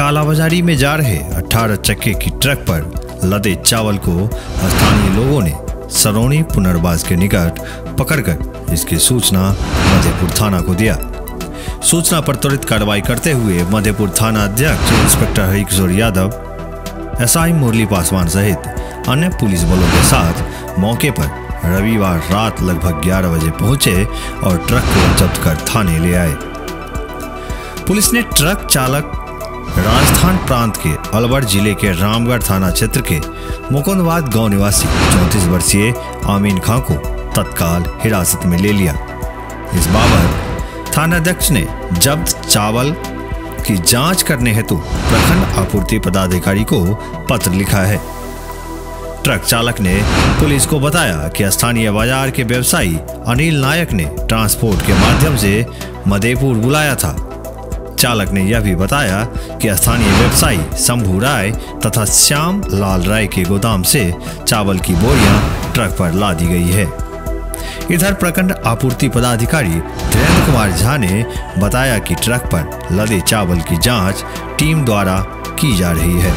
कालाबाजारी में जा रहे 18 चक्के की ट्रक पर लदे चावल को स्थानीय लोगों ने सरौनी पुनर्वास के निकट पकड़कर इसकी सूचना मधेपुर थाना को दिया। सूचना पर त्वरित कार्रवाई करते हुए मधेपुर थाना अध्यक्ष इंस्पेक्टर हरिकिशोर यादव, एसआई मुरली पासवान सहित अन्य पुलिस बलों के साथ मौके पर रविवार रात लगभग 11 बजे पहुंचे और ट्रक को जब्त कर थाने ले आए। पुलिस ने ट्रक चालक राजस्थान प्रांत के अलवर जिले के रामगढ़ थाना क्षेत्र के मुकुंदवाद गांव निवासी 34 वर्षीय आमीन खां को तत्काल हिरासत में ले लिया। इस बाबत थानाध्यक्ष ने जब्त चावल की जांच करने हेतु प्रखंड आपूर्ति पदाधिकारी को पत्र लिखा है। ट्रक चालक ने पुलिस को बताया कि स्थानीय बाजार के व्यवसायी अनिल नायक ने ट्रांसपोर्ट के माध्यम से मधेपुर बुलाया था। चालक ने यह भी बताया कि स्थानीय व्यवसायी शंभू राय तथा श्याम लाल राय के गोदाम से चावल की बोरियां ट्रक पर लादी गई है। इधर प्रखंड आपूर्ति पदाधिकारी धीरेन्द्र कुमार झा ने बताया कि ट्रक पर लदे चावल की जांच टीम द्वारा की जा रही है।